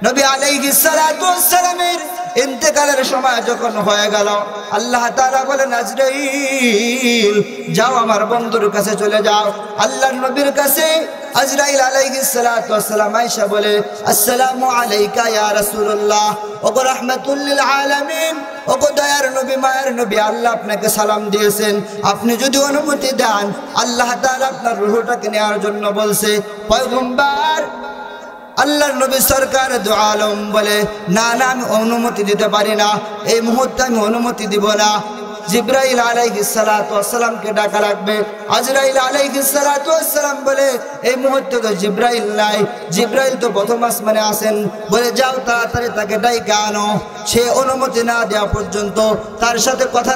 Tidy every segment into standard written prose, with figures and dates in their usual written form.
নবী আলাইহিস সালাতু ওয়াস সালামের ইন্তেকালের সময় যখন হয়ে গেল, আল্লাহ তাআলা বলেন আজরাইল যাও আমার বন্ধুর কাছে চলে যাও। আল্লাহর নবীর কাছে আজরাইল আলাইহিস সালাতু ওয়াস সালাম আয়েশা বলে আসসালামু আলাইকা ইয়া রাসূলুল্লাহ, ওগো রাহমাতুল লিল আলামিন, ওগো দয়ার নবী মায়ের নবী, আল্লাহ আপনাকে সালাম দিয়েছেন, আপনি যদি অনুমতি দেন আল্লাহ তাআলা আপনার রূহটাকে নেওয়ার জন্য বলছে। পয়গম্বর আল্লাহর নবী সরকার দু আলম বলে না না, আমি অনুমতি দিতে পারি না, এই মুহূর্তে আমি অনুমতি দিব না। জিবরাইল আলাইহিস সালাতু ওয়াস সালামকে ডাকা লাগবে। আজরাইল আলাইহিস সালাতু ওয়াস সালাম বলে এই মুহূর্তে তো জিবরাইল নাই, জিবরাইল তো প্রথম আসমানে আছেন, বলে যাও তাড়াতাড়ি তাকে ডাইকা আনো। সে অনুমতি না দেওয়া পর্যন্ত, তার সাথে কথা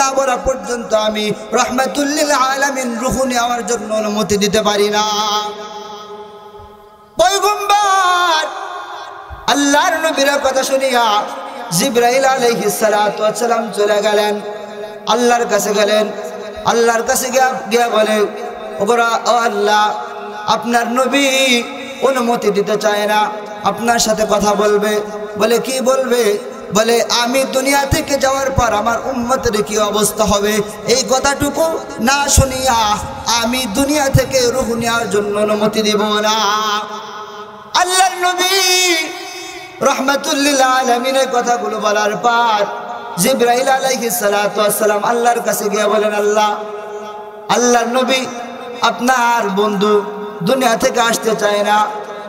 না বলা পর্যন্ত আমি রাহমাতুল লিল আলামিন রূহ নেওয়ার জন্য অনুমতি দিতে পারি না। পয়গম্বর আল্লাহর নবীর কথা শুনিয়া জিবরাইল আলাইহিস সালাতু ওয়াস সালাম চলে গেলেন, আল্লাহর কাছে গেলেন। আল্লাহর কাছে গিয়া বলে ওগোরা ও আল্লাহ, আপনার নবী অনুমতি দিতে চায় না, আপনার সাথে কথা বলবে। বলে কি বলবে? বলে আমি দুনিয়া থেকে যাওয়ার পর আমার উম্মতের কি অবস্থা হবে, এই কথাটুকু না শুনিয়া আমি দুনিয়া থেকে রূহ নেওয়ার জন্য অনুমতি দিব না। আল্লাহর নবী রাহমাতুল লিল আলামিনের কথাগুলো বলার পর জিবরাইল আলাইহিস সালাতু ওয়াস সালাম আল্লাহর কাছে গিয়ে বলেন আল্লাহর নবী, আপনার বন্ধু দুনিয়া থেকে আসতে চায় না।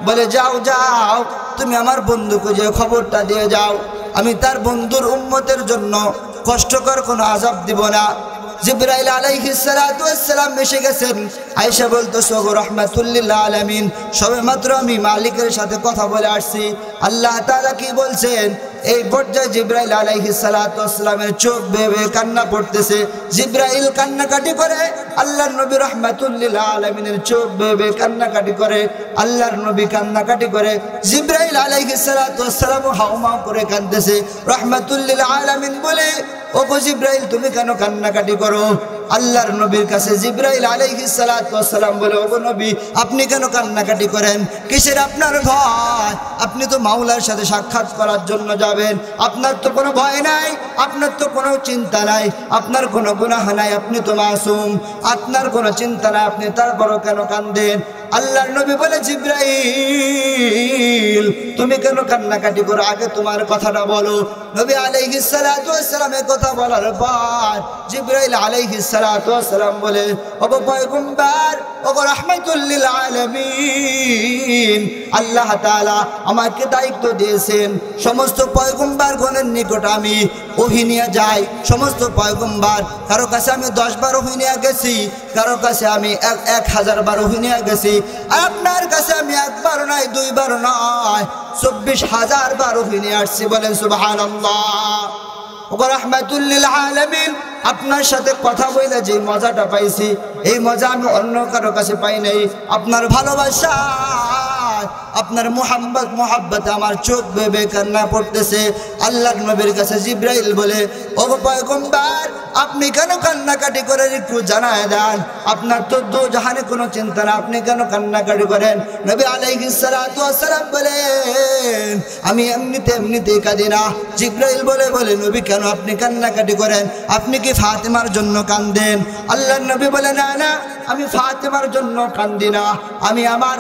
বলে যাও যাও, তুমি আমার বন্ধুকে যে খবরটা দিয়ে যাও, আমি তার বন্ধুর উম্মতের জন্য কষ্টকর কোনো আযাব দিব না। জিবরাইল আলাইহিস সালাতু ওয়াস সালাম এসে গেছেন। আয়েশা বলতেছে ওগো রাহমাতুল লিল আলামিন, সবেমাত্র আমি মালিকের সাথে কথা বলে আসছি। আল্লাহ তাআলা কি বলছেন? এই পর্যায়ে জিবরাইল আলাইহিস সালাতু ওয়াস সালামের চোখ বেয়ে বেয়ে কান্না পড়তেছে। জিবরাইল কান্নাকাটি করে, আল্লাহর নবী রাহমাতুল লিল আলামিনের চোখ বেয়ে বেয়ে কান্নাকাটি করে, আল্লাহর নবী কান্নাকাটি করে, জিবরাইল আলাইহিস সালাতু ওয়াস সালাম হাওমাও করে কাঁদতেছে। রাহমাতুল লিল আলামিন বলে ওগো জিবরাইল, তুমি কেন কান্নাকাটি করো? আল্লাহর নবীর কাছে জিবরাইল আলাইহিস সালাতু ওয়াস সালাম বলে ওগো নবী, আপনি কেন কান্নাকাটি করেন? কিসের আপনার ভয়? আপনি তো মাওলার সাথে সাক্ষাৎ করার জন্য যাবেন, আপনার তো কোনো ভয় নাই, আপনার তো কোনো চিন্তা নাই, আপনার কোনো গুনাহ নাই, আপনি তো মাসুম, আপনার কোনো চিন্তা নাই, আপনি তারপরও কেন কাঁদেন? আল্লাহর নবী বলে জিবরাইল, তুমি কেন কান্নাকাটি করো? আগে তোমার কথাটা বলো। নবী আলাইহিস সালাতু ওয়াস সালামের কথা বলার পর জিবরাইল আলাইহিস সালাতু ওয়াস সালাম বলে ওগো পয়গম্বর, ওগো রাহমাতুল লিল আলামিন, আল্লাহ তাআলা আমাকে দায়িত্ব দিয়েছেন সমস্ত পয়গম্বরগণের নিকট আমি ওহী নিয়ে যাই। সমস্ত পয়গম্বর, কারো কাছে আমি 10 বার ওহী নিয়ে গেছি, কারো কাছে আমি 1000 বার ওহী নিয়ে গেছি, আর আপনার কাছে আমি একবার নয়, 2 বার নয়, 24,000 বার ওহী নিয়ে আসছি। বলেন সুবহানাল্লাহ। ওগো রাহমাতুল লিল আলামিন, আপনার সাথে কথা বলে যে মজাটা পাইছি, এই মজা আমি অন্য কারো কাছে পাই নাই। আপনার ভালোবাসা, আপনার মোহাব্বতে আমার চোখ বেয়ে বেয়ে কান্না পড়তেছে। আল্লাহর নবীর কাছে জিবরাইল বলে ওগো পয়গম্বর, আপনি কেন কান্নাকাটি করেন একটু জানায় দেন, আপনার তো দো জাহানে কোনো চিন্তা না, আপনি কেন কান্নাকাটি করেন? নবী আলাইহিস সালাতু ওয়াস সালাম বলেন আমি এমনিতেই কাঁদি না। জিবরাইল বলে নবী কেন আপনি কান্নাকাটি করেন? আপনি কি ফাতেমার জন্য কাঁদেন? আল্লাহর নবী বলে না না, আমি ফাতেমার জন্য কাঁদি না, আমি আমার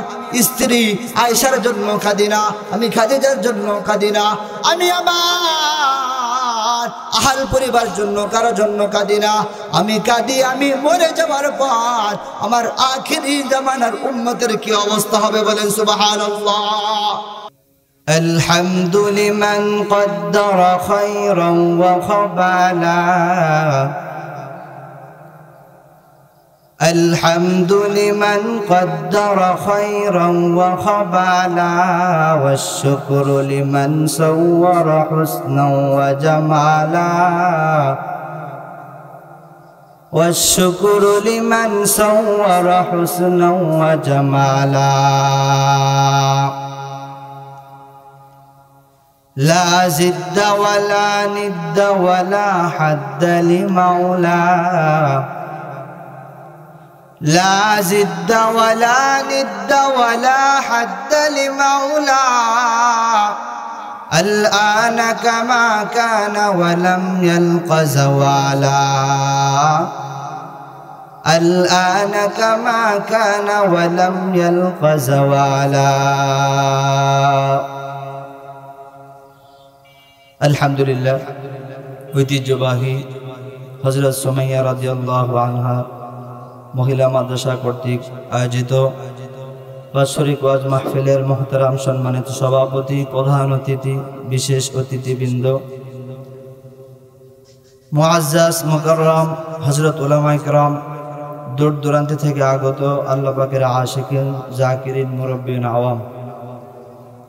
স্ত্রী আয়েশার জন্য কাঁদি না, আমি খাদিজার জন্য কাঁদি না, আমি আমার আহল পরিবার জন্য কারো জন্য কাঁদি না, আমি কাঁদি আমি মরে যাওয়ার পর আমার আখিরি জামানার উম্মতের কি অবস্থা হবে। বলেন সুবহানাল্লাহ। الحمد لمن قدر خيرا وخبالا، الحمد لمن قدر خيرا وخبالا، والشكر لمن صور حسنا وجمالا، والشكر لمن صور حسنا وجمالا، لا زد ولا ند ولا حد لمولاه، لا زد ولا ند ولا حد لمولاه، الآن كما كان ولم يلق زوالا الآن كما كان ولم يلق زوالا الحمد لله ঐতিহ্যবাহী হযরত সুমাইয়া রাদিয়াল্লাহু আনহা মহিলা মাদ্রাসা কর্তৃক আয়োজিত বাৎসরিক ওয়াজ মাহফিলের মুহতারাম সম্মানিত সভাপতি, প্রধান অতিথি, বিশেষ অতিথিবৃন্দ, মুআজ্জাজ মুকাররম হযরত উলামায়ে কেরাম, দূর দূরান্ত থেকে আগত আল্লাহ পাকের আশিকিন, জাকিরিন, মুরব্বিন, আওয়াম,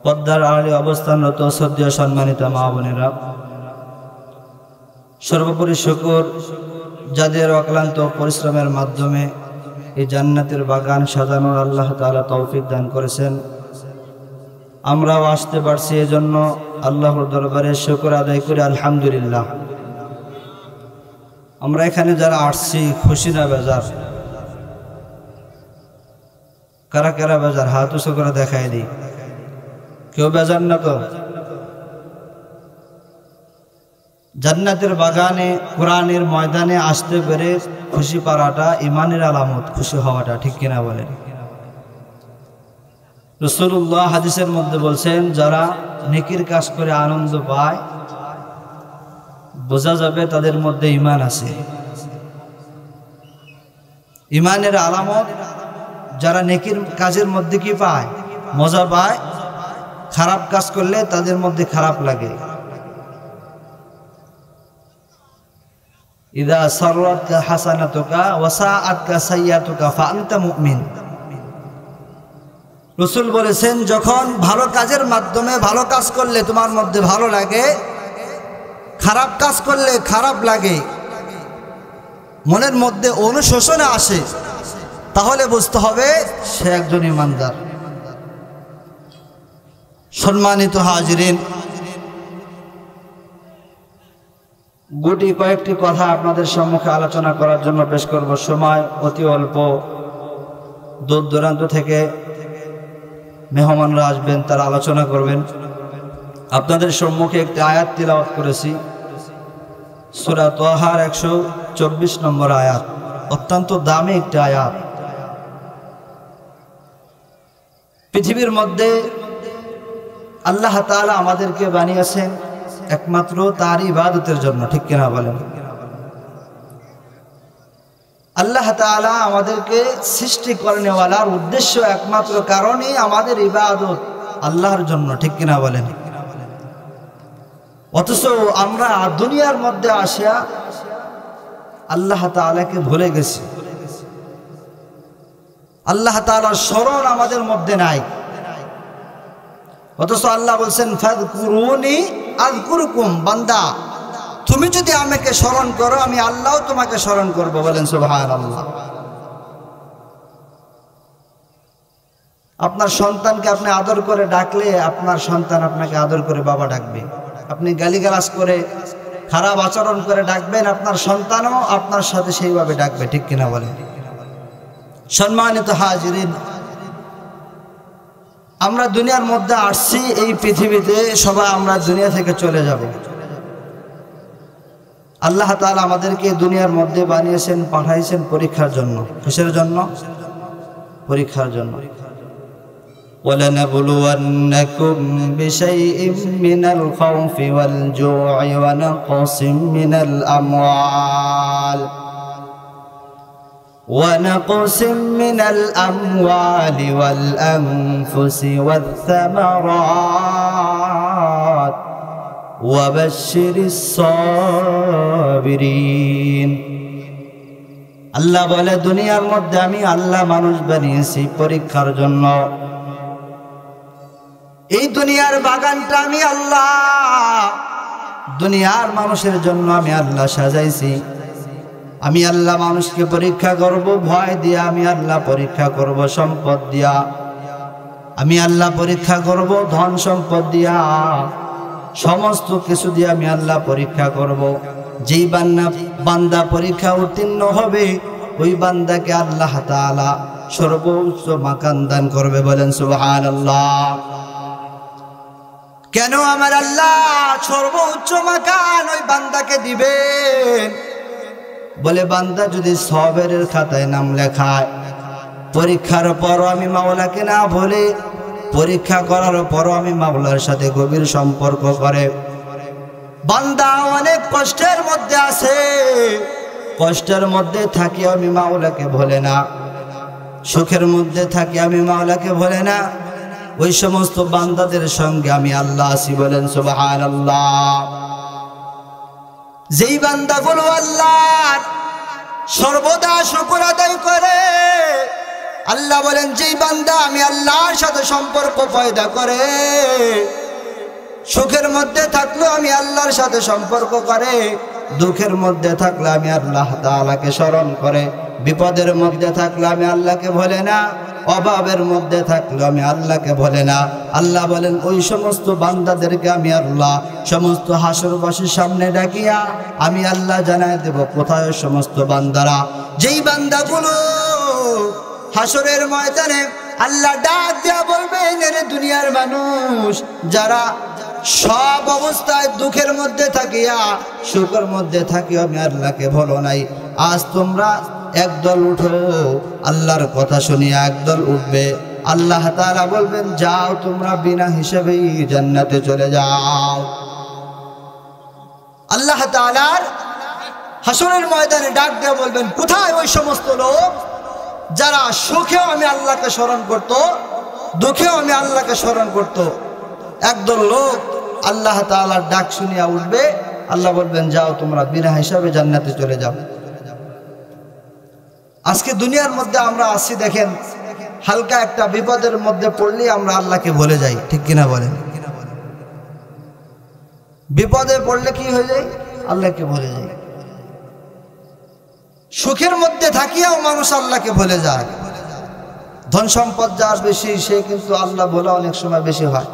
পর্দার আড়ালে অবস্থানরত শ্রদ্ধেয় সম্মানিত মা বোনেরা, সর্বোপরি শুকর যাদের অক্লান্ত পরিশ্রমের মাধ্যমে এই জান্নাতের বাগান সাজানোর আল্লাহ তাআলা তৌফিক দান করেছেন। আমরাও আসতে পারছি, এজন্য আল্লাহর দরবারে শুকর আদায় করে আলহামদুলিল্লাহ। আমরা এখানে যারা আসছি খুশি না বেজার? কারা কারা বেজার হাত উঁচু করে দেখাই দিই। কেউ বেজার না তো? জান্নাতের বাগানে, কোরআনের ময়দানে আসতে পেরে খুশি পাওয়াটা ঈমানের আলামত, খুশি হওয়াটা, ঠিক কিনা বলেন? রাসূলুল্লাহ হাদিসের মধ্যে বলছেন, যারা নেকির কাজ করে আনন্দ পায় বোঝা যাবে তাদের মধ্যে ঈমান আছে। ঈমানের আলামত যারা নেকির কাজের মধ্যে কি পায়? মজা পায়। খারাপ কাজ করলে তাদের মধ্যে খারাপ লাগে। ইদা সাররাতকা হাসানাতুকা ওয়া সাআতকা সাইয়্যাতুকা ফাআনতা মুমিন। রাসূল বলেছেন, যখন ভালো কাজের মাধ্যমে ভালো কাজ করলে তোমার মধ্যে ভালো লাগে, খারাপ কাজ করলে খারাপ লাগে, মনের মধ্যে অনুশোচনা আসে, তাহলে বুঝতে হবে সে একজন ঈমানদার। সম্মানিত হাজিরিন, গুটি কয়েকটি কথা আপনাদের সম্মুখে আলোচনা করার জন্য পেশ করব। সময় অতি অল্প। দূর দূরান্ত থেকে মেহমানরা আসবেন, তারা আলোচনা করবেন। আপনাদের সম্মুখে একটি আয়াত তিলাওয়াত করেছি, সূরা তাহার 124 নম্বর আয়াত। অত্যন্ত দামি একটি আয়াত। পৃথিবীর মধ্যে আল্লাহ তাআলা আমাদেরকে বানিয়েছেন একমাত্র তার ইবাদতের জন্য, ঠিক কিনা বলেন? আল্লাহ তাআলা আমাদেরকে সৃষ্টি করেনেওয়ালার উদ্দেশ্য, একমাত্র কারণই আমাদের ইবাদত আল্লাহর জন্য, ঠিক কিনা বলেন? অথচ আমরা দুনিয়ার মধ্যে আসিয়া আল্লাহ তাআলাকে ভুলে গেছি। আল্লাহ তাআলার স্মরণ আমাদের মধ্যে নাই। অথচ আল্লাহ বলছেন, ফাযকুরুনি আযকুরুকুম। বান্দা, তুমি যদি আমাকে স্মরণ করো, আমি আল্লাহও তোমাকে স্মরণ করব। বলেন সুবহানাল্লাহ। আপনার সন্তানকে আপনি আদর করে ডাকলে আপনার সন্তান আপনাকে আদর করে বাবা ডাকবে। আপনি গালিগালাজ করে, খারাপ আচরণ করে ডাকবেন, আপনার সন্তানও আপনার সাথে সেইভাবে ডাকবে, ঠিক কিনা বলেন? সম্মানিত হাজিরিন, আমরা দুনিয়ার মধ্যে আসছি, এই পৃথিবীতে সবাই আমরা দুনিয়া থেকে চলে যাব। আল্লাহ তাআলা আমাদেরকে দুনিয়ার মধ্যে বানিয়েছেন, পাঠাইছেন পরীক্ষার জন্য। কিসের জন্য? পরীক্ষার জন্য। وَلَنَبْلُوَنَّكُمْ بِشَيْءٍ مِّنَ الْخَوْفِ وَالْجُوعِ وَنَقْصٍ مِّنَ الْأَمْوَالِ وَالْأَنفُسِ وَالثَّمَرَاتِ وَبَشِّرِ الصَّابِرِينَ। আল্লাহ বলে, দুনিয়ার মধ্যে আমি আল্লাহ মানুষ বানিয়েছি পরীক্ষার জন্য। এই দুনিয়ার বাগানটা আমি আল্লাহ দুনিয়ার মানুষের জন্য আমি আল্লাহ সাজাইছি। আমি আল্লাহ মানুষকে পরীক্ষা করব ভয় দিয়া, আমি আল্লাহ পরীক্ষা করব সম্পদ দিয়া, আমি আল্লাহ পরীক্ষা করব ধন সম্পদ দিয়া, সমস্ত কিছু দিয়ে আমি আল্লাহ পরীক্ষা করব। যেই বান্দা পরীক্ষা উত্তীর্ণ হবে, ওই বান্দাকে আল্লাহ তাআলা সর্বোচ্চ মাকান দান করবে। বলেন সুবহানাল্লাহ। কেন আমার আল্লাহ সর্বোচ্চ মাকান ওই বান্দাকে দিবেন? বলে বান্দা যদি সওয়াবের খাতায় নাম লেখায়, পরীক্ষার পরও আমি মাওলাকে না বলে, পরীক্ষা করার পরও আমি মাওলার সাথে গভীর সম্পর্ক করে, বান্দা অনেক কষ্টের মধ্যে আছে, কষ্টের মধ্যে থাকি আমি মাওলাকে ভুলে না, সুখের মধ্যে থাকি আমি মাওলাকে ভুলে না, ওই সমস্ত বান্দাদের সঙ্গে আমি আল্লাহ আছি। বলেন সুবহানাল্লাহ। যেই বান্দাগুলো আল্লাহর সর্বদা শুকর আদায় করে, আল্লাহ বলেন যেই বান্দা আমি আল্লাহর সাথে সম্পর্ক পয়দা করে, সুখের মধ্যে থাকলে আমি আল্লাহর সাথে সম্পর্ক করে, দুঃখের মধ্যে থাকলে আমি আল্লাহ তাআলাকে স্মরণ করে, বিপদের মধ্যে থাকলে আমি আল্লাহকে ভুলে না, অভাবের মধ্যে থাকলে আমি আল্লাহকে ভুলে না। আল্লাহ বলেন ওই সমস্ত বান্দাদেরকে আমি আল্লাহ সমস্ত হাসরবাসীর সামনে ডাকিয়া আমি আল্লাহ জানাই দেব কোথায় সমস্ত বান্দারা। যেই বান্দাগুলো হাসরের ময়দানে আল্লাহ ডাক দিয়া বলবেন, এর দুনিয়ার মানুষ যারা সব অবস্থায় দুঃখের মধ্যে থাকিয়া সুখের মধ্যে থাকিয়া আমি আল্লাহকে ভুলো নাই, আজ তোমরা একদল উঠো, আল্লাহর কথা শুনিয়া একদল উঠবে। আল্লাহ তাআলা বলবেন যাও তোমরা বিনা হিসেবেই জান্নাতে চলে যাও। আল্লাহ তাআলার হাসরের ময়দানে ডাক দিয়ে বলবেন কোথায় ওই সমস্ত লোক যারা সুখেও আমি আল্লাহকে স্মরণ করত, দুঃখেও আমি আল্লাহকে স্মরণ করত। একদল লোক আল্লাহ তাআলার ডাক শুনিয়া উঠবে, আল্লাহ বলবেন যাও তোমরা বিনা হিসাবে জান্নাতে চলে যাও। আজকে দুনিয়ার মধ্যে আমরা আছি, দেখেন হালকা একটা বিপদের মধ্যে পড়লে আমরা আল্লাহকে ভুলে যাই, ঠিক কিনা বলেন? বিপদে পড়লে কি হয়ে যায়? আল্লাহকে ভুলে যাই। সুখের মধ্যে থাকিয়াও মানুষ আল্লাহকে ভুলে যায়। ধন সম্পদ যার বেশি সে কিন্তু আল্লাহ বলা অনেক সময় বেশি হয়।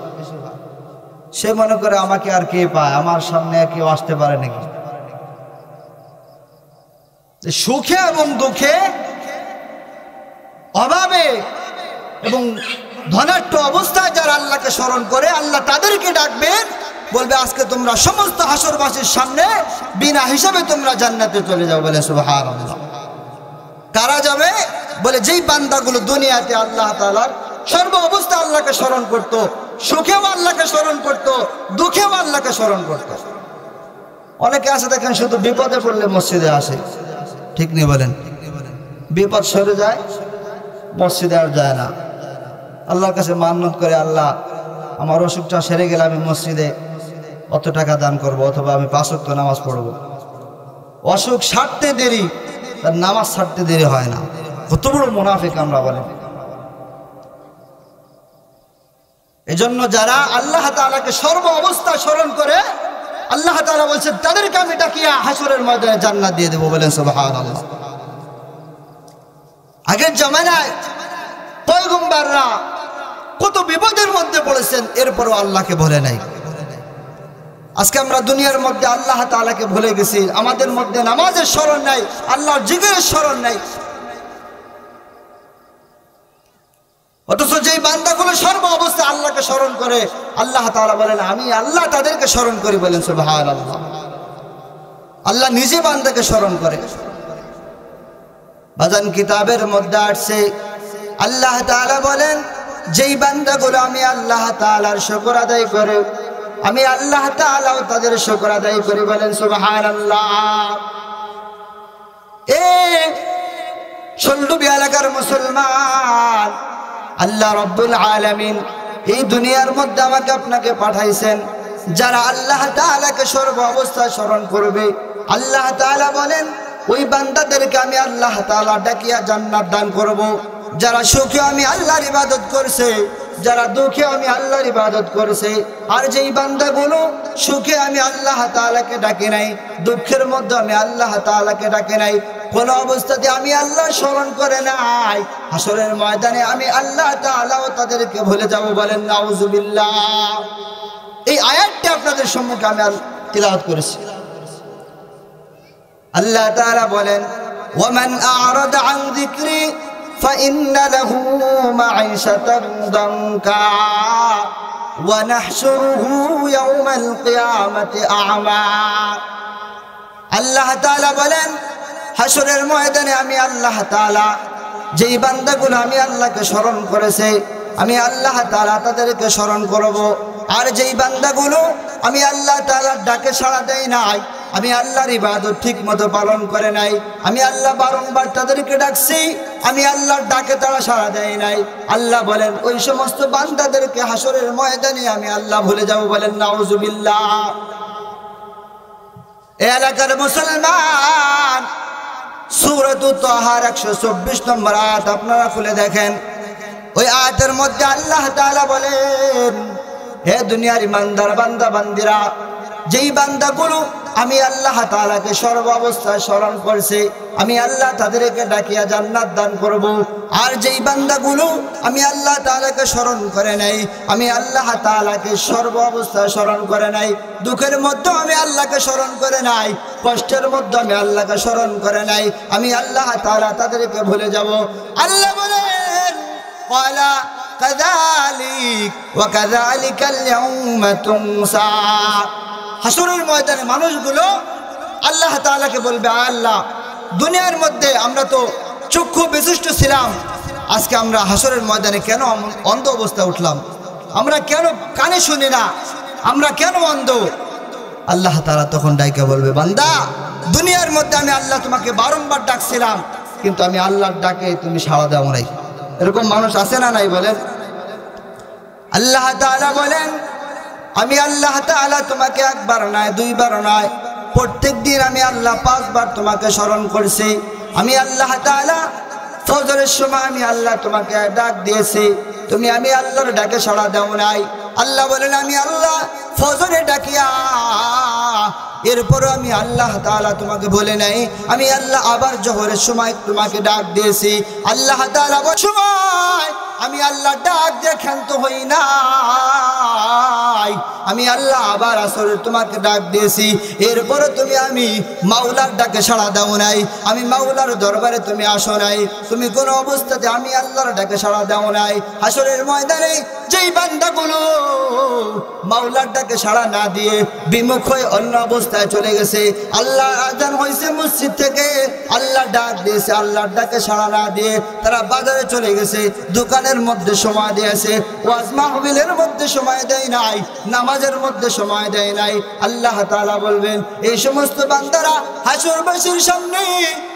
সে মনে করে আমাকে আর কে পায়, আমার সামনে কেউ আসতে পারে নাকি। সুখে এবং দুঃখে, অভাবে এবং ধনাঢ্য অবস্থায় যারা আল্লাহকে স্মরণ করে, আল্লাহ তাদেরকে ডাকবেন, বলবে আজকে তোমরা সমস্ত হাসরবাসীর সামনে বিনা হিসাবে তোমরা জান্নাতে চলে যাও। বলে সুবহানাল্লাহ। কারা যাবে? বলে যেই বান্দাগুলো দুনিয়াতে আল্লাহ তাআলার সর্ব অবস্থা আল্লাহকে স্মরণ করত, সুখেও আল্লাহকে স্মরণ করত, দুঃখেও আল্লাহকে স্মরণ করত। অনেকে আছে দেখেন শুধু বিপদে পড়লে মসজিদে আসে, ঠিক নেই বলেন? বিপদ সরে যায়, মসজিদে আর যায় না। আল্লাহর কাছে মান্নত করে, আল্লাহ আমার অসুখটা সেরে গেলে আমি মসজিদে অত টাকা দান করব, অথবা আমি 5 ওয়াক্ত নামাজ পড়ব। অসুখ সারতে দেরি, তার নামাজ ছাড়তে দেরি হয় না। কত বড় মুনাফিক আমরা বলেন। এজন্য যারা আল্লাহ তাআলাকে সর্ব অবস্থা স্মরণ করে, আল্লাহ তাআলা বলছেন তাদেরকে আমি ডাকিয়া হাসরের ময়দানে জান্নাত দিয়ে দেব। বলেন সুবহানাল্লাহ। আগের জামানায় পয়গম্বররা কত বিপদের মধ্যে পড়েছেন, এরপরও আল্লাহকে ভুলে নাই। আজকে আমরা দুনিয়ার মধ্যে আল্লাহ তাআলাকে ভুলে গেছি, আমাদের মধ্যে নামাজের স্মরণ নাই, আল্লাহর জিকিরের স্মরণ নাই। অথচ যেই বান্দাগুলো সর্ব অবস্থায় আল্লাহকে স্মরণ করে, আল্লাহ তাআলা বলেন আমি আল্লাহ তাদেরকে স্মরণ করি। বলেন সুবহানাল্লাহ। আল্লাহ নিজে বান্দাকে স্মরণ করে। বাজান কিতাবের মধ্যে আসছে আল্লাহ তাআলা বলেন যেই বান্দাগুলো আমি আল্লাহ তাআলার শুকর আদায় করে, আমি আল্লাহ তাআলাও তাদের শুকর আদায় করি। বলেন সুবহানাল্লাহ। ষোলডুবি এলাকার মুসলমান, আল্লাহ রব্বুল আলামিন এই দুনিয়ার মধ্যে আমাকে আপনাকে পাঠাইছেন যারা আল্লাহ তাআলাকে সর্ব অবস্থায় স্মরণ করবে। আল্লাহ তাআলা বলেন ওই বান্দাদেরকে আমি আল্লাহ তাআলা ডাকিয়া জান্নাত দান করব। যারা সুখে আমি আল্লাহর ইবাদত করছে, যারা দুঃখে আমি আল্লাহর ইবাদত করছে। আর যেই বান্দাগুলো সুখে আমি আল্লাহ তাআলাকে ডাকি নাই, দুঃখের মধ্যে আমি আল্লাহ তাআলাকে ডাকি নাই, কোন অবস্থাতে আমি আল্লাহ স্মরণ করে নাই, হাসরের ময়দানে আমি আল্লাহ তাআলাও তাদেরকে ভুলে যাব। বলেন নাউজুবিল্লাহ। এই আয়াতটি আপনাদের সম্মুখে আমি তিলাওয়াত করেছি। আল্লাহ তাআলা বলেন ওয়ামান আ'রাদা আন যিকরি ফাইন্না লাহু মাঈশাতান দানকা। ওয়া নাহশুরুহু ইয়াওমাল কিয়ামাতি আ'মা। আল্লাহ তাআলা বলেন হাসরের ময়দানে আমি আল্লাহ তাআলা যেই বান্দাগুলো আমি আল্লাহকে স্মরণ করেছে আমি আল্লাহ তাআলা তাদেরকে স্মরণ করব, আর যেই বান্দাগুলো আমি আল্লাহ তাআলার ডাকে সাড়া দেয় নাই, আমি আল্লাহর ইবাদত ঠিক মতো পালন করে নাই, আমি আল্লাহ বারংবার তাদেরকে ডাকছি, আমি আল্লাহর ডাকে তারা সাড়া দেয় নাই, আল্লাহ বলেন ওই সমস্ত বান্দাদেরকে হাসরের ময়দানে আমি আল্লাহ ভুলে যাব। বলেন নাউজুবিল্লাহ। এই এলাকার মুসলমান, সূরাতুত তাহার 124 নম্বর আয়াত আপনারা খুলে দেখেন। ওই আয়াতের মধ্যে আল্লাহ তাআলা বলেন, হে দুনিয়ার ইমানদার বান্দা বান্দিরা, যেই বান্দাগুলো আমি আল্লাহ তাআলাকে সর্ব অবস্থায় স্মরণ করছে আমি আল্লাহ তাদেরকে ডাকিয়া জান্নাত দান করব, আর যেই বান্দাগুলো আমি আল্লাহ তাআলাকে স্মরণ করে নাই, আমি আল্লাহ তাআলাকে সর্ব অবস্থায় স্মরণ করে নাই, দুঃখের মধ্যে আমি আল্লাহকে স্মরণ করে নাই, কষ্টের মধ্যে আমি আল্লাহকে স্মরণ করে নাই, আমি আল্লাহ তাআলা তাদেরকে ভুলে যাব। আল্লাহ বলেন ক্বালা কাযালিক ওয়া কাযালিকাল ইয়াউমা তুনসা। হাসরের ময়দানে মানুষগুলো আল্লাহ তাআলাকে বলবে, আল্লাহ দুনিয়ার মধ্যে আমরা তো চক্ষু বিশিষ্ট ছিলাম, আজকে আমরা হাসরের ময়দানে কেন অন্ধ অবস্থায় উঠলাম? আমরা কেন কানে শুনি না? আমরা কেন অন্ধ? আল্লাহ তাআলা তখন ডাইকা বলবে, বান্দা দুনিয়ার মধ্যে আমি আল্লাহ তোমাকে বারংবার ডাকছিলাম, কিন্তু আমি আল্লাহর ডাকে তুমি সাড়া দাও নাই। এরকম মানুষ আছে না নাই বলেন? আল্লাহ তাআলা বলেন, আমি আল্লাহ তাআলা তোমাকে একবার নয় দুইবার নয়, প্রত্যেক দিন আমি আল্লাহ 5 বার তোমাকে স্মরণ করছি। আমি আল্লাহ তাআলা ফজরের সময় আমি আল্লাহ তোমাকে ডাক দিয়েছি, তুমি আমি আল্লাহর ডাকে সাড়া দাও নাই। আল্লাহ বলেন, আমি আল্লাহ ফজরে ডাকিয়া এরপরও আমি আল্লাহ তাআলা তোমাকে বলে নাই, আমি আল্লাহ আবার জোহরের সময় তোমাকে ডাক দিয়েছি। আল্লাহ তাআলা বলেন, সময় আমি আল্লাহ ডাক দিয়ে ক্ষান্ত হই নাই, আমি আল্লাহ আবার আসরে তোমাকে ডাক দিয়েছি, এরপরে তুমি আমি মাওলার ডাকে সাড়া দাও নাই, আমি মাওলার দরবারে তুমি আসো নাই, তুমি কোন অবস্থাতে আমি আল্লাহর ডাকে সাড়া দাও নাই। হাসরের ময়দানে যেই বান্দাগুলো মাওলার ডাকে সাড়া না দিয়ে বিমুখ হয়ে অন্য অবস্থায় চলে গেছে, আল্লাহ আযান হয়েছে মসজিদ থেকে, আল্লাহ ডাক দিয়েছে, আল্লাহর ডাকে সাড়া না দিয়ে তারা বাজারে চলে গেছে, দোকানের মধ্যে সময় দিয়েছে, ওয়াজ মাহফিলের মধ্যে সময় দেয় নাই, নামাজের মধ্যে সময় দেয় নাই। আল্লাহ তাআলা বলবেন, এই সমস্ত বান্দারা হাসরবাসীর সামনে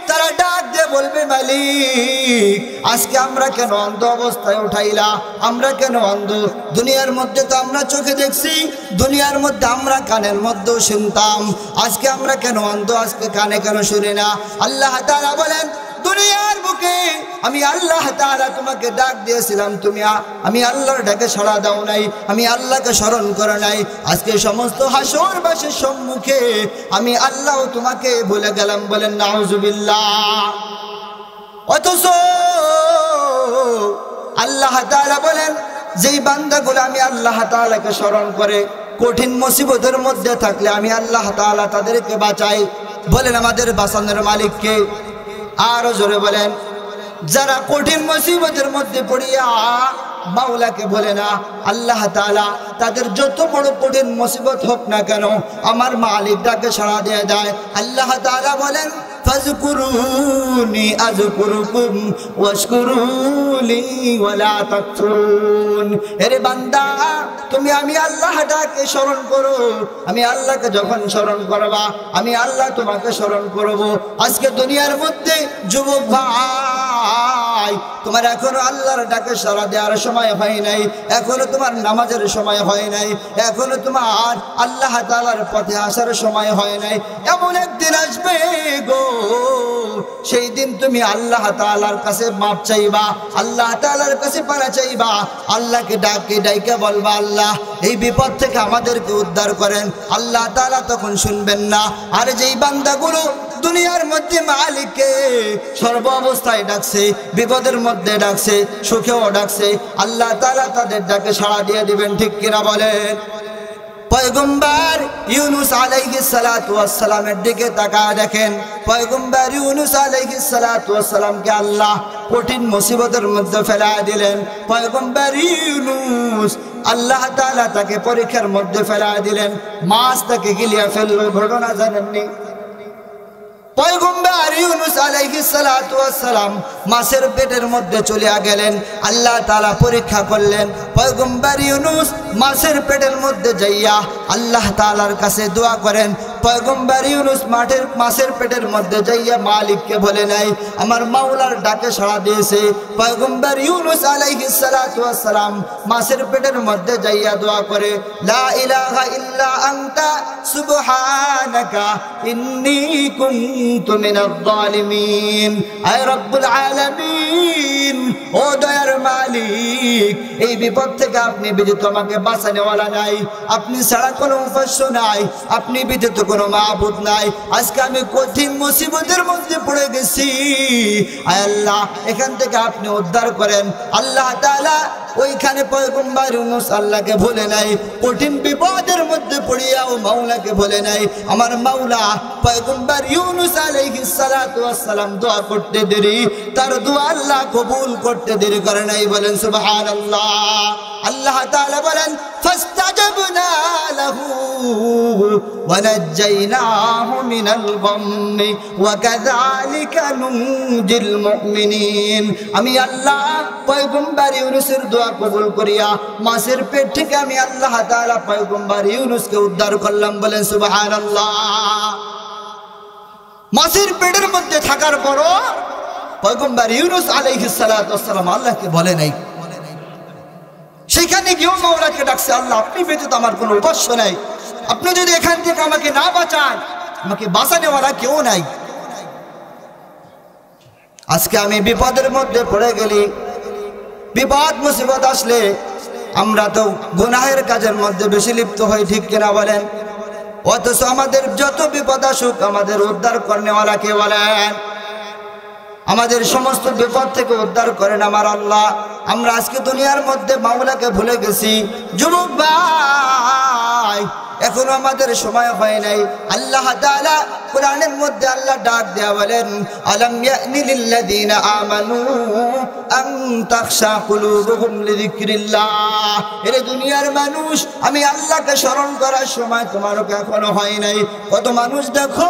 তারা ডাক দিয়ে বলবে, মালিক আজকে আমরা কেন অন্ধ অবস্থায় উঠাইলা? আমরা কেন অন্ধ? দুনিয়ার মধ্যে তো আমরা চোখে দেখছি, দুনিয়ার মধ্যে আমরা কানের মধ্যেও শুনতাম, আজকে আমরা কেন অন্ধ? আজকে কানে কেন শুনি না? আল্লাহ তাআলা বলেন, দুনিয়ার বুকে আমি আল্লাহ তাআলা তোমাকে ডাক দিয়েছিলাম, তুমি আমি আল্লাহর ডাকে সাড়া দাও নাই, আমি আল্লাহকে স্মরণ করো নাই, আজকে সমস্ত হাসরবাসীর সম্মুখে আমি আল্লাহ তোমাকে ভুলে গেলাম। বলেন নাউজুবিল্লাহ। অথচ আল্লাহ তাআলা বলেন, যেই বান্দাগুলো আমি আল্লাহ তাআলাকে স্মরণ করে কঠিন মুসিবতের মধ্যে থাকলে আমি আল্লাহ তাআলা তাদেরকে বাঁচাই। বলেন আমাদের বাঁচানোর মালিককে। আরো জোরে বলেন, যারা কঠিন মুসিবতের মধ্যে পড়িয়া মাওলাকে বলে না, আল্লাহ তাআলা তাদের যত বড় কঠিন মুসিবত হোক না কেন আমার মালিক ডাকে সাড়া দিয়ে দেয়। আল্লাহ তাআলা বলেন, ফাযকুরুনি আযকুরুকুম ওয়াশকুরুলি ওয়ালা তাকফুরুন। এরে বান্দা, তুমি আমি আল্লাহ ডাকে স্মরণ করো, আমি আল্লাহকে যখন স্মরণ করবা আমি আল্লাহ তোমাকে স্মরণ করব। আজকে দুনিয়ার মধ্যে যুবক ভাই, তোমার এখনো আল্লাহর ডাকে সাড়া দেওয়ার সময় হয় নাই, এখনো তোমার নামাজের সময় হয় নাই, এখনো তোমার আল্লাহ তাআলার পথে আসার সময় হয় নাই। এমন একদিন আসবে গো, সেই দিন তুমি আল্লাহ তাআলার কাছে মাপ চাইবা, আল্লাহ তাআলার কাছে পানা চাইবা, আল্লাহকে ডাকে বলবা, আল্লাহ এই বিপদ থেকে আমাদেরকে উদ্ধার করেন। আল্লাহ তাআলা তখন শুনবেন না। আর যেই বান্দাগুলো দুনিয়ার মধ্যে মালিককে সর্ব অবস্থায় ডাকছে, বিপদের মধ্যে ডাকছে, সুখেও ডাকছে, আল্লাহ তাআলা তাদের ডাকে সাড়া দিয়ে দিবেন। ঠিক কিনা বলেন? পয়গম্বর ইউনুস আলাইহিস সালাতু ওয়াস সালামের দিকে তাকায় দেখেন পয়গম্বর ইউনুস আলাইহিস সালাতু ওয়াস সালামকে আল্লাহ কঠিন মুসিবতের মধ্যে ফেলা দিলেন। পয়গম্বর ইউনুস আল্লাহ তাআলা তাকে পরীক্ষার মধ্যে ফেলা দিলেন, মাছ তাকে গিলিয়ে ফেলল। ঘটনা জানেননি? পয়গম্বর ইউনুস আলাইহিস সালাতু ওয়াস সালাম মাছের পেটের মধ্যে চলে গেলেন। আল্লাহ তাআলা পরীক্ষা করলেন। পয়গম্বর ইউনুস মাছের পেটের মধ্যে যাইয়া আল্লাহ তাআলার কাছে দোয়া করেন। পয়গম্বর ইউনুস মাছের পেটের মধ্যে যাইয়া মালিককে বলে নাই, আমার মাওলার ডাকে সাড়া দিয়েছে। পয়গম্বর ইউনুস আলাইহিস সালাতু ওয়াস সালাম মাছের পেটের মধ্যে যাইয়া দোয়া করে, লা ইলাহা ইল্লা আনতা সুবহানাকা ইন্নী কুনতু মিনাজ জালিমিন। আয় রব্বুল আলামিন, ও দয়ার মালিক, এই বিপদ থেকে আপনি ব্যতীত আমাকে বাঁচানোওয়ালা নাই, আপনি ছাড়া কোনো উপাস্য নাই, আপনি ব্যতীত কোনো মাবুদ নাই। আজকে আমি কঠিন মুসিবতের মধ্যে পড়ে গেছি, আয় আল্লাহ এখান থেকে আপনি উদ্ধার করেন। আল্লাহ তাআলা ওইখানে পয়গম্বর ইউনুস আল্লাহকে ভুলে নাই, কঠিন বিপদের মধ্যে পড়িয়াও মাওলাকে ভুলে নাই। আমার মাওলা পয়গম্বর ইউনুস আলাইহিস সালাতু ওয়াস সালাম দোয়া করতে দেরি, তার দোয়া আল্লাহ কবুল করতে দেরি করে নাই। বলেন সুবহানাল্লাহ। আল্লাহ তাআলা বলেন, ফাস্তাজাবনা লাহু ওয়া নাজ্জাইনাহু মিনাল গাম্মি ওয়া কাযালিকা নুনজিল মুমিনিন। আমি আল্লাহ পয়গম্বর ইউনুসের দোয়া কবুল করিয়া মাছের পেট থেকে আমি আল্লাহ তাআলা পয়গম্বর ইউনুসকে উদ্ধার করলাম। বলেন সুবহানাল্লাহ। মাছের পেটের মধ্যে থাকার পরও পয়গম্বর ইউনুস আলাইহিস সালাতু ওয়াস সালাম আল্লাহকে বলে নাই। সেখানে গিয়েও মাওলাকে ডাকছে, আল্লাহ আপনি ব্যতীত আমার কোনো উপাস্য নাই, আপনি যদি এখান থেকে আমাকে না বাঁচান, আমাকে বাঁচানোওয়ালা কেউ নাই। আজকে আমি বিপদের মধ্যে পড়ে গেলি, বিপদ মুসিবত আসলে আমরা তো গুনাহের কাজের মধ্যে বেশি লিপ্ত হই, ঠিক কিনা বলেন? অথচ আমাদের যত বিপদ আসুক আমাদের উদ্ধার করনেওয়ালা কে বলেন? আমাদের সমস্ত বিপদ থেকে উদ্ধার করেন আমার আল্লাহ। আমরা আজকে দুনিয়ার মধ্যে মাওলাকে ভুলে গেছি। যুবক ভাই, এখনো আমাদের সময় হয় নাই। আল্লাহ তাআলা কোরআনের মধ্যে আল্লাহ ডাক দেয়া বলেন, আলাম ইয়ানি লিল্লাযিনা আমানু আন তাখশা কুলুবুহুম লিযিকরিল্লাহ। এরে দুনিয়ার মানুষ, আমি আল্লাহকে স্মরণ করার সময় তোমারও এখনো হয় নাই। কত মানুষ দেখো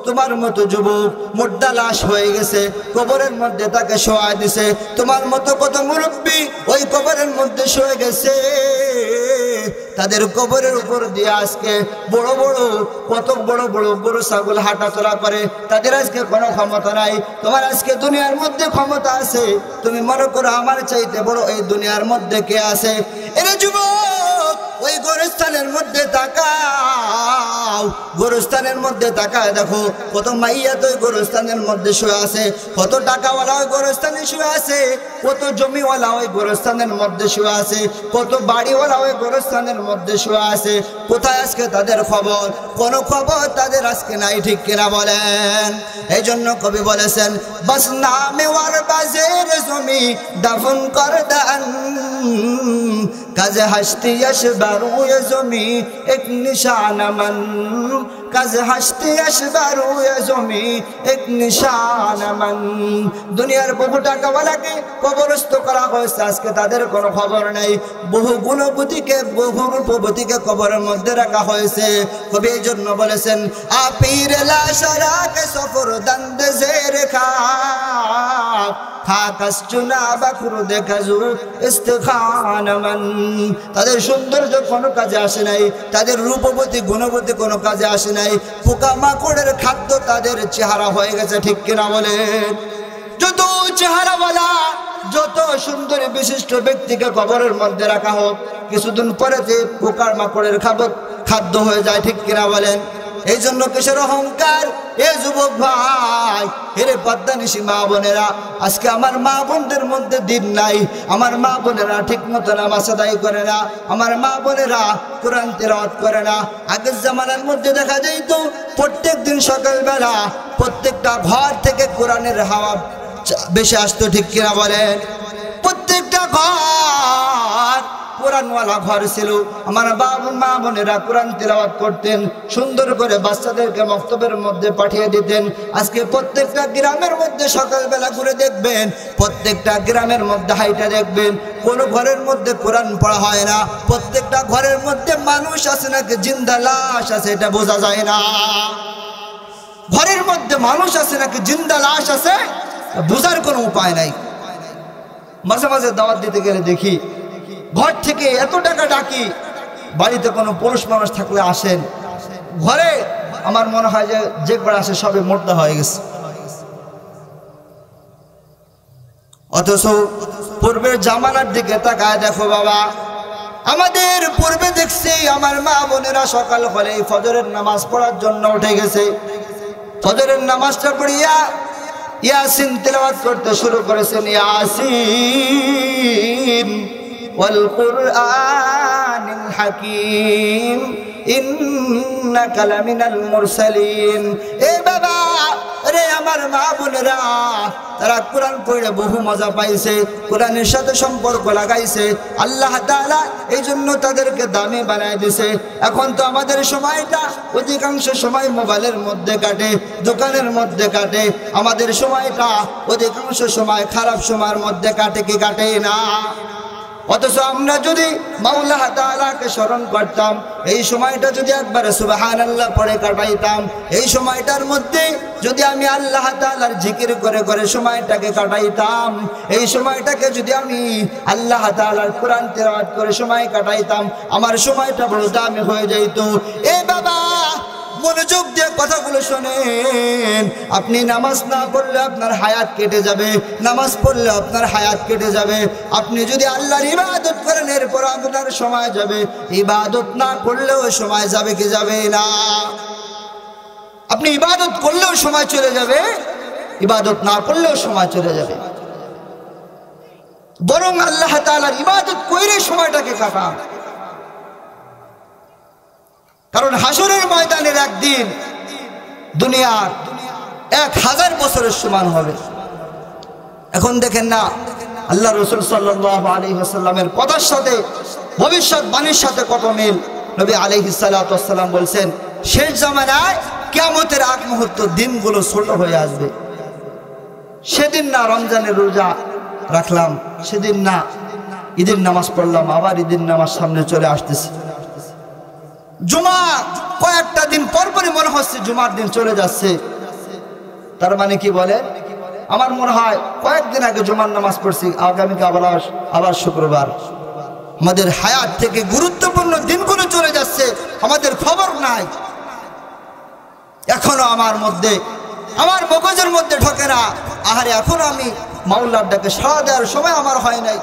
তোমার মতো যুবক মুর্দা লাশ হয়ে গেছে, কবরের মধ্যে তাকে শোয়া দিছে। তোমার মতো কত মুরব্বী ওই কবরের মধ্যে শুয়ে গেছে, তাদের কবরের উপর দিয়ে আজকে বড় বড় কত বড় বড় গরু ছাগল হাঁটাচলা করে, তাদের আজকে কোনো ক্ষমতা নাই। তোমার আজকে দুনিয়ার মধ্যে ক্ষমতা আছে, তুমি মনে করো আমার চাইতে বড় এই দুনিয়ার মধ্যে কে আছে? এরে যুবক, ওই গোরস্থানের মধ্যে তাকাও, গোরস্থানের মধ্যে তাকায় দেখো কত মাইয়া তো ওই গোরস্থানের মধ্যে শুয়ে আছে, কত টাকাওয়ালা ওই গোরস্থানে শুয়ে আছে, কত জমিওয়ালা ওই গোরস্থানের মধ্যে শুয়ে আছে, কত বাড়িওয়ালা ওই গোরস্থানের মধ্যে শুয়ে আছে। কোথায় আজকে তাদের খবর? কোনো খবর তাদের আজকে নাই, ঠিক কিনা বলেন? এই জন্য কবি বলেছেন, বাস নামে ওয়ার বাজের জমি দাফন কর দান, কাজে হাসতি আসবারু এ জমি এক নিশানা মান, কাজে হাসতি আসবারু এ জমি এক নিশানা মান। দুনিয়ার বহু টাকাওয়ালাকে কবরস্থ করা হয়েছে, আজকে তাদের কোনো খবর নাই। বহু গুণবতীকে বহু রূপবতীকে কবরের মধ্যে রাখা হয়েছে। কবি এই জন্য বলেছেন, আপীর লাশারাকে সফর দন্দে জের খাক, খাকাস চুনা বাকুর দেখাজু ইস্তেখানমান। তাদের সৌন্দর্য কোনো কাজে আসে নাই, তাদের রূপবতী গুণবতী কোনো কাজে আসে নাই। পোকা মাকড়ের খাদ্য তাদের চেহারা হয়ে গেছে, ঠিক কিনা বলেন? যত চেহারাওয়ালা যত সুন্দর বিশিষ্ট ব্যক্তিকে কবরের মধ্যে রাখা হোক, কিছুদিন পরে যে পোকার মাকড়ের খাদ্য হয়ে যায়, ঠিক কিনা বলেন? এই জন্য কিসের অহংকার? এ যুবক ভাই, হেরে পদ্মানিশী মা বোনেরা, আজকে আমার মা বোনদের মধ্যে দিন নাই। আমার মা বোনেরা ঠিক মতো নামাজ আদায় করে না, আমার মা বোনেরা কোরআন তেলাওয়াত করে না। আগের জামানার মধ্যে দেখা যেত প্রত্যেক দিন সকালবেলা প্রত্যেকটা ঘর থেকে কোরআনের হাওয়া বেশি আসতো, ঠিক কিনা বলেন? প্রত্যেকটা ঘর কোরআনওয়ালা ঘর ছিল, আমার বাবা মা বোনেরা কোরআন তিলাওয়াত করতেন, সুন্দর করে বাচ্চাদেরকে মক্তবের মধ্যে পাঠিয়ে দিতেন। আজকে প্রত্যেকটা গ্রামের মধ্যে সকালবেলা ঘুরে দেখবেন, প্রত্যেকটা গ্রামের মধ্যে হাইটা দেখবেন, কোনো ঘরের মধ্যে কোরআন পড়া হয় না। প্রত্যেকটা ঘরের মধ্যে মানুষ আছে নাকি জিন্দা লাশ আছে এটা বোঝা যায় না। ঘরের মধ্যে মানুষ আছে নাকি জিন্দা লাশ আছে বোঝার কোনো উপায় নাই। মাঝে মাঝে দাওয়াত দিতে গেলে দেখি ঘর থেকে এত টাকা ডাকি, বাড়িতে কোনো পুরুষ মানুষ থাকলে আসেন, ঘরে আমার মনে হয় যে কটা আসে সবে মোর্দা হয়ে গেছে। অথচ পূর্বের জামানার দিকে তাকায় দেখো বাবা, আমাদের পূর্বে দেখছি আমার মা বোনেরা সকাল হলে ফজরের নামাজ পড়ার জন্য উঠে গেছে। ফজরের নামাজটা পড়িয়া ইয়াসিন তিলাওয়াত করতে শুরু করেছেন। ইয়াসিন ওয়াল কুরআনিল হাকীম ইন্নাকা লামিনাল মুরসালিন। এ বাবা রে, আমার মা বোনেরা, তারা কোরআন পড়ে বহু মজা পাইছে, কোরআনের সাথে সম্পর্ক লাগাইছে। আল্লাহ তাআলা এই জন্য তাদেরকে দামি বানায় দিছে। এখন তো আমাদের সময়টা অধিকাংশ সময় মোবাইলের মধ্যে কাটে, দোকানের মধ্যে কাটে। আমাদের সময়টা অধিকাংশ সময় খারাপ সময়ের মধ্যে কাটে কি কাটে না? অথচ আমরা যদি মাওলা তাআলাকে স্মরণ করতাম, এই সময়টা যদি একবারে সুবহানাল্লাহ পড়ে কাটাইতাম, এই সময়টার মধ্যে যদি আমি আল্লাহ তাআলার জিকির করে করে সময়টাকে কাটাইতাম, এই সময়টাকে যদি আমি আল্লাহ তাআলার কোরআন তিলাওয়াত করে সময় কাটাইতাম, আমার সময়টা বড় দামি হয়ে যেত। এ বাবা, মনোযোগ দিয়ে কথাগুলো শোনেন। আপনি নামাজ না পড়লে আপনার হায়াত কেটে যাবে, নামাজ পড়লে আপনার হায়াত কেটে যাবে। আপনি যদি আল্লাহর ইবাদত করেন এরপর আপনার সময় যাবে, ইবাদত না করলেও সময় যাবে কি যাবে না? আপনি ইবাদত করলেও সময় চলে যাবে, ইবাদত না করলেও সময় চলে যাবে। বরং আল্লাহ তাআলার ইবাদত কইরে সময়টাকে কাটান। কারণ হাসরের ময়দানের একদিন দুনিয়ার 1000 বছরের সমান হবে। এখন দেখেন না, আল্লাহ রাসূল সাল্লাল্লাহু আলাইহি ওয়াসাল্লামের কথার সাথে ভবিষ্যৎবাণীর সাথে কত মিল। নবী আলাইহিস সালাতু ওয়াস সালাম বলেন, শেষ জামানায় কিয়ামতের আগ মুহূর্ত দিনগুলো ছোট হয়ে আসবে। সেদিন না রমজানের রোজা রাখলাম, সেদিন না ঈদের নামাজ পড়লাম, আবার ঈদের নামাজ সামনে চলে আসতেছে। জুমা কয়েকটা দিন পরপরই মনে হচ্ছে জুমার দিন চলে যাচ্ছে। তার মানে কি বলে, আমার মনে হয় কয়েকদিন আগে জুমার নামাজ পড়ছি, আগামীকে আবার শুক্রবার। আমাদের হায়াত থেকে গুরুত্বপূর্ণ দিনগুলো চলে যাচ্ছে, আমাদের খবর নাই। এখনো আমার মগজের মধ্যে ঢোকে না, আহারে এখনো আমি মাওলার ডাকে সাড়া দেওয়ার সময় আমার হয় নাই।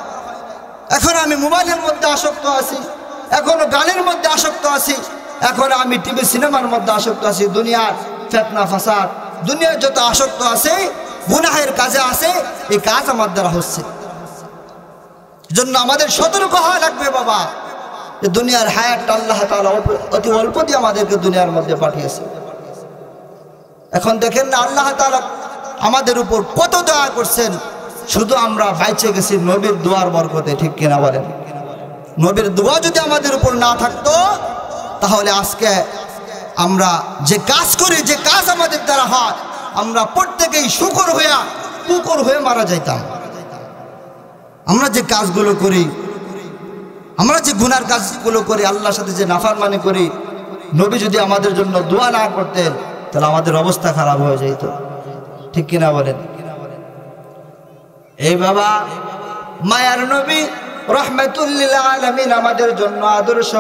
এখন আমি মোবাইলের মধ্যে আসক্ত আছি, এখনো গানের মধ্যে আসক্ত আছি, এখনো আমি টিভি সিনেমার মধ্যে আসক্ত আছি। দুনিয়ার ফিতনা ফাসাদ, দুনিয়ার যত আসক্ত আছে, গুনাহের কাজে আছে, এই কাজ আমার দ্বারা হচ্ছে। জন্য আমাদের সতর্ক হওয়া লাগবে বাবা, যে দুনিয়ার হায়াতটা আল্লাহ তাআলা অতি অল্প দিয়ে আমাদেরকে দুনিয়ার মধ্যে পাঠিয়েছে। এখন দেখেন না, আল্লাহ তাআলা আমাদের উপর কত দয়া করছেন। শুধু আমরা বাইচে গেছি নবীর দোয়ার বরকতে, ঠিক কিনা বলেন? নবীর দোয়া যদি আমাদের উপর না থাকতো, তাহলে আজকে আমরা যে কাজ করি, যে কাজ আমাদের দ্বারা হয়, আমরা প্রত্যেকেই শুকর হয়ে মারা যাইতাম। আমরা যে কাজগুলো করি, আমরা যে গুনার কাজগুলো করি, আল্লাহর সাথে যে নাফরমানি করি, নবী যদি আমাদের জন্য দোয়া না করতেন তাহলে আমাদের অবস্থা খারাপ হয়ে যেত, ঠিক কিনা বলেন? এই বাবা, মায়ার নবী রাহমাতুল লিল আলামিন আমাদের জন্য আদর্শ,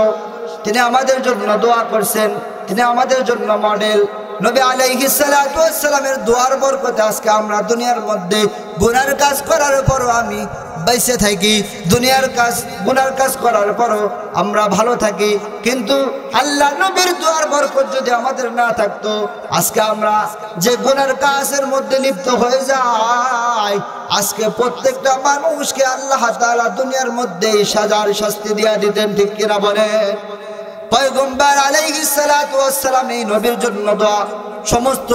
তিনি আমাদের জন্য দোয়া করছেন, তিনি আমাদের জন্য মডেল। নবী আলাইহিস সালাতু ওয়াস সালামের দোয়ার বরকতে আজকে আমরা দুনিয়ার মধ্যে গুনার কাজ করার পরও আমি বেঁচে থাকি, দুনিয়ার কাজ গুনার কাজ করার পরও আমরা ভালো থাকি। কিন্তু আল্লাহ নবীর দোয়ার বরকত যদি আমাদের না থাকতো, আজকে আমরা যে গুনার কাজের মধ্যে লিপ্ত হয়ে যাই, আজকে প্রত্যেকটা মানুষকে আল্লাহ তাআলা দুনিয়ার মধ্যে সাজার শাস্তি দিয়া দিতেন, ঠিক কিনা বলে? পয়গম্বর আলাইহিস সালাতু ওয়াস সালাম এই নবীর জন্য দোয়া, সমস্ত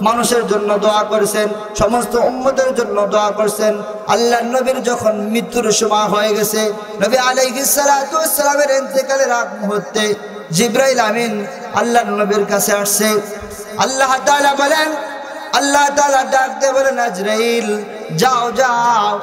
মানুষের জন্য দোয়া করেছেন, সমস্ত উম্মতের জন্য দোয়া করেছেন। আল্লাহর নবীর যখন মৃত্যুর সময় হয়ে গেছে, নবী আলাইহিস সালাতু ওয়াস সালামের ইন্তেকালের আগ মুহূর্তে জিবরাইল আমিন আল্লাহর নবীর কাছে আসছে। আল্লাহ তাআলা বলেন, আল্লাহ তাআলা ডাক দিয়ে বলেন, আজরাইল যাও যাও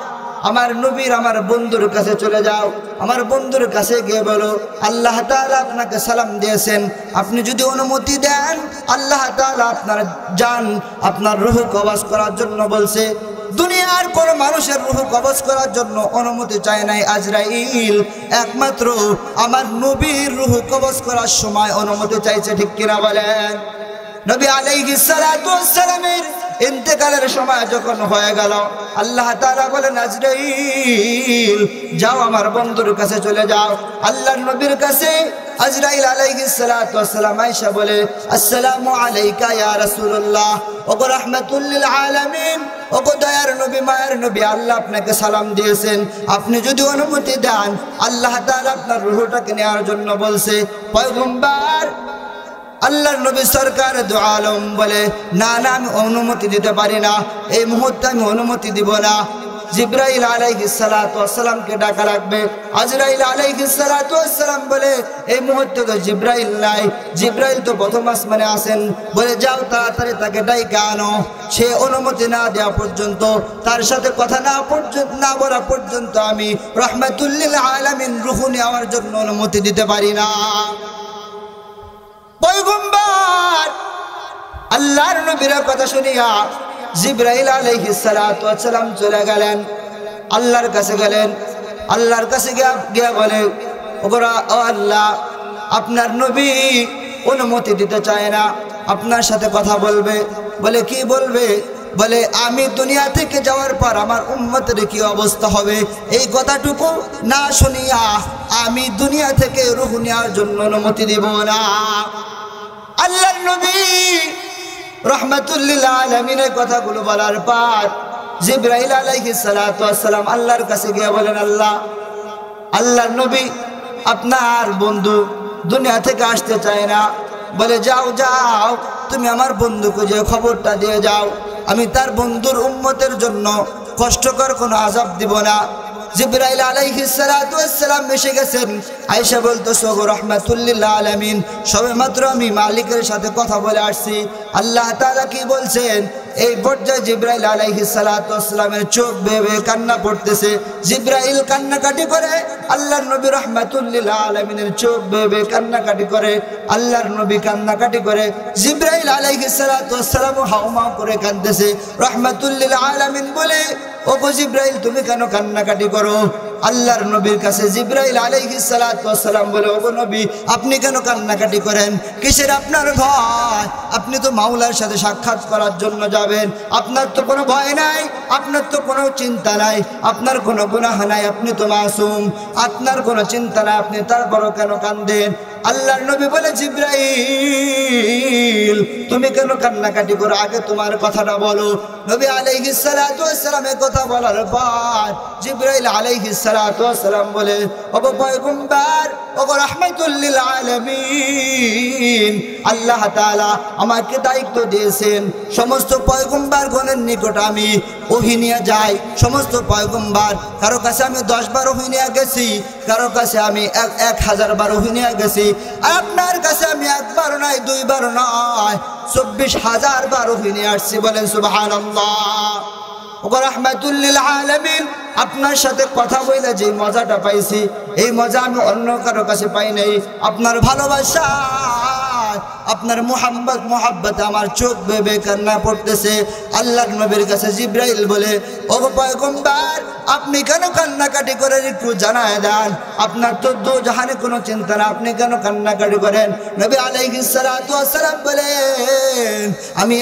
আমার নবীর আমার বন্ধুর কাছে চলে যাও, আমার বন্ধুর কাছে গিয়ে বলো আল্লাহ তাআলা আপনাকে সালাম দিয়েছেন, আপনি যদি অনুমতি দেন আল্লাহ তাআলা আপনার জান আপনার রূহ কবজ করার জন্য বলছে। দুনিয়ার কোন মানুষের রূহ কবজ করার জন্য অনুমতি চায় নাই আজরাইল, একমাত্র আমার নবীর রূহ কবজ করার সময় অনুমতি চাইছে। ঠিক কিনা বলেন? নবী আলাইহিস সালাতু ওয়াস সালামের ইন্তেকালের সময় যখন হয়ে গেল, আল্লাহ তাআলা বলেন, আজরাইল যাও আমার বন্ধুর কাছে চলে যাও। আল্লাহর নবীর কাছে আজরাইল আলাইহিস সালাতু ওয়াস সালাম আয়েশা বলে, আসসালামু আলাইকা ইয়া রাসূলুল্লাহ, ওগো রাহমাতুল লিল আলামিন, ওগো দয়ার নবী মায়ের নবী, আল্লাহ আপনাকে সালাম দিয়েছেন, আপনি যদি অনুমতি দেন আল্লাহ তাআলা আপনার রূহটাকে নেওয়ার জন্য বলছে। পয়গম্বর আল্লাহর নবী সরকার দু আলম বলে, না না আমি অনুমতি দিতে পারি না, এই মুহূর্তে আমি অনুমতি দিব না। জিবরাইল আলাইহিস সালাতু ওয়াস সালামকে ডাকা লাগবে। আজরাইল আলাইহিস সালাতু ওয়াস সালাম বলে, এই মুহূর্তে তো জিবরাইল নাই, জিবরাইল তো প্রথম আসমানে আছেন। বলে যাও তাড়াতাড়ি তাকে ডাইকা আনো। সে অনুমতি না দেওয়া পর্যন্ত, তার সাথে কথা না বলা পর্যন্ত আমি রাহমাতুল লিল আলামিন রূহ নেওয়ার জন্য অনুমতি দিতে পারি না। পয়গম্বর আল্লাহর নবীর কথা শুনিয়া জিবরাইল আলাইহিস সালাতু ওয়াস সালাম চলে গেলেন, আল্লাহর কাছে গেলেন। আল্লাহর কাছে গিয়া বলে, ওগোরা ও আল্লাহ, আপনার নবী অনুমতি দিতে চায় না, আপনার সাথে কথা বলবে। বলে কি বলবে? বলে আমি দুনিয়া থেকে যাওয়ার পর আমার উম্মতের কি অবস্থা হবে, এই কথাটুকু না শুনিয়া আমি দুনিয়া থেকে রূহ নেওয়ার জন্য অনুমতি দেব না। আল্লাহর নবী রাহমাতুল লিল আলামিনের কথাগুলো বলার পর জিবরাইল আলাইহিস সালাতু ওয়াস সালাম আল্লাহর কাছে গিয়ে বলেন, আল্লাহর নবী আপনার বন্ধু দুনিয়া থেকে আসতে চায় না। বলে যাও যাও তুমি আমার বন্ধুকে যে খবরটা দিয়ে যাও, আমি তার বন্ধুর উম্মতের জন্য কষ্টকর কোনো আযাব দিব না। জিবরাইল আলাইহিস সালাতু ওয়াস সালাম এসে গেছেন। আয়েশা বলতেছে, ওগো রাহমাতুল লিল আলামিন, সবেমাত্র আমি মালিকের সাথে কথা বলে আসছি। আল্লাহ তাআলা কি বলছেন? এই পর্যায়ে জিবরাইল আলাইহিস সালাতু ওয়াস সালামের চোখ বেয়ে বেয়ে কান্না পড়তেছে। জিবরাইল কান্নাকাটি করে, আল্লাহর নবী রাহমাতুল লিল আলামিনের চোখ বেয়ে বেয়ে কান্নাকাটি করে, আল্লাহর নবী কান্নাকাটি করে, জিবরাইল আলাইহিস সালাতু ওয়াস সালাম হাউমাউ করে কাঁদতেছে। রাহমাতুল লিল আলামিন বলে, ওগো জিবরাইল তুমি কেন কান্নাকাটি করো? আল্লাহর নবীর কাছে জিবরাইল আলাইহিস সালাতু ওয়াস সালাম বলে, ওগো নবী আপনি কেন কান্নাকাটি করেন? কিসের আপনার ভয়? আপনি তো মাওলার সাথে সাক্ষাৎ করার জন্য যাবেন, আপনার তো কোনো ভয় নাই, আপনার তো কোনো চিন্তা নাই, আপনার কোনো গুনাহ নাই, আপনি তো মাসুম, আপনার কোনো চিন্তা নাই, আপনি তারপরও কেন কাঁদেন? আল্লাহর নবী বলে, জিবরাইল তুমি কেন কান্নাকাটি করো, আগে তোমার কথাটা বলো। নবী আলাইহিস সালাতু ওয়াস সালামের কথা বলার পর জিবরাইল আলাইহিস সালাতু ওয়াস সালাম বলে, ওগো পয়গম্বর, ওগো রাহমাতুল লিল আলামিন, আল্লাহ তাআলা আমাকে দায়িত্ব দিয়েছেন সমস্ত পয়গম্বরগণের নিকট আমি ওহী নিয়ে যাই। সমস্ত পয়গম্বর, কারো কাছে আমি 10 বার ওহী নিয়ে গেছি, কারো কাছে আমি 1000 বার ওহী নিয়ে গেছি, আর আপনার কাছে আমি একবার নয়, 2 বার নয়, 24,000 বার ওহী নিয়ে আসছি। বলেন সুবহানাল্লাহ। ওগো রাহমাতুল লিল আলামিন, আপনার সাথে কথা বলে যে মজাটা পাইছি, এই মজা আমি অন্য কারো কাছে পাই নাই। আপনার ভালোবাসা, আপনার মুহাব্বতে আমার চোখ বেয়ে বেয়ে কান্না পড়তেছে। আল্লাহর নবীর কাছে জিবরাইল বলে, ওগো পয়গম্বর আপনি কেন কান্নাকাটি করেন একটু জানায় দেন, আপনার তো দো জাহানে কোনো চিন্তা না, আপনি কেন কান্নাকাটি করেন? নবী আলাইহিস সালাতু ওয়াস সালাম বলেন, আমি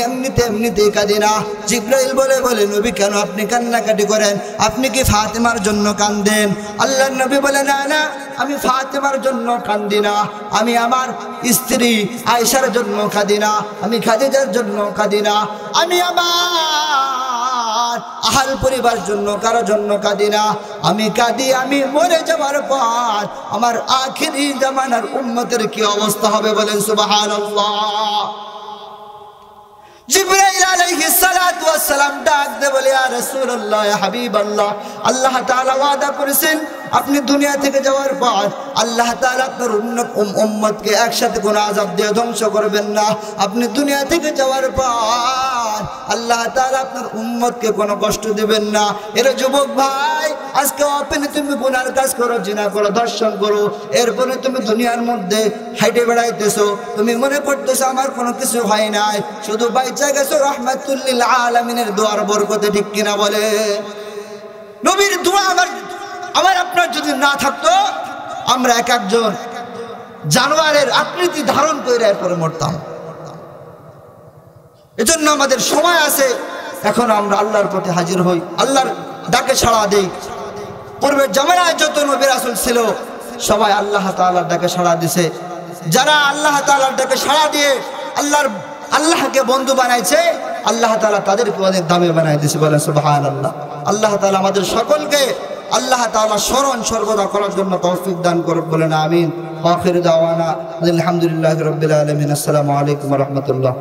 এমনিতেই কাঁদি না। জিবরাইল বলে, নবী কেন আপনি কান্নাকাটি করেন? আপনি কি ফাতেমার জন্য কাঁদেন? আল্লাহর নবী বলে, না না আমি ফাতেমার জন্য কাঁদি না, আমি আমার স্ত্রী আয়েশার জন্য কাঁদি না, আমি খাদিজার জন্য কাঁদি না, আমি আমার আহাল পরিবার জন্য কারোর জন্য কাঁদি না, আমি কাঁদি আমি মরে যাওয়ার পর আমার আখিরি জামানার উম্মতের কি অবস্থা হবে বলেন সুবহানাল্লাহ। জিবরাইল আলাইহিস সালাতু ওয়াস সালাম ডাক দে বলে, ইয়া রাসূলুল্লাহ, ইয়া হাবিবাল্লাহ, আল্লাহ তাআলা ওয়াদা করেছেন আপনি দুনিয়া থেকে যাওয়ার পর আল্লাহ তাআলা আপনার উম্মতকে একসাথে কোনো আযাব দিয়ে ধ্বংস করবেন না। আপনি দুনিয়া থেকে যাওয়ার পর আল্লাহ তাআলা আপনার উম্মতকে কোনো কষ্ট দিবেন না। এর যুবক ভাই, আজকে আপনি তুমি গুনার কাজ করো, জিনা করো, ধর্ষণ করো, এরপরে তুমি দুনিয়ার মধ্যে হাইটে বেড়াইতেছো, তুমি মনে করতেছো আমার কোনো কিছু হয় নাই, শুধু বাইচা গেছো রাহমাতুল লিল আলামিনের দোয়ার বরকতে, ঠিক কিনা বলে? নবীর দোয়া আমার আপনার যদি না থাকতো, আমরা এক একজন জানোয়ারের আকৃতি ধারণ করে এরপরে মরতাম। এজন্য আমাদের সময় আছে, এখন আমরা আল্লাহর পথে হাজির হই, আল্লাহর ডাকে সাড়া দেই। পূর্বের জামানায় যত নবী রাসূল ছিল সবাই আল্লাহ তাআলার ডাকে সাড়া দিছে। যারা আল্লাহ তাআলার ডাকে সাড়া দিয়ে আল্লাহকে বন্ধু বানাইছে, আল্লাহ তাআলা তাদেরকে অনেক দামি বানাই দিয়েছে বলেন সুবহানাল্লাহ। আল্লাহ তাআলা আমাদের সকলকে আল্লাহ তাআলা স্মরণ সর্বদা করার জন্য তৌফিক দান করুন বলেন আমিন। আখির দাওয়ানা আলহামদুলিল্লাহি রাব্বিল আলামিন। আসসালামু আলাইকুম ওয়া রাহমাতুল্লাহ।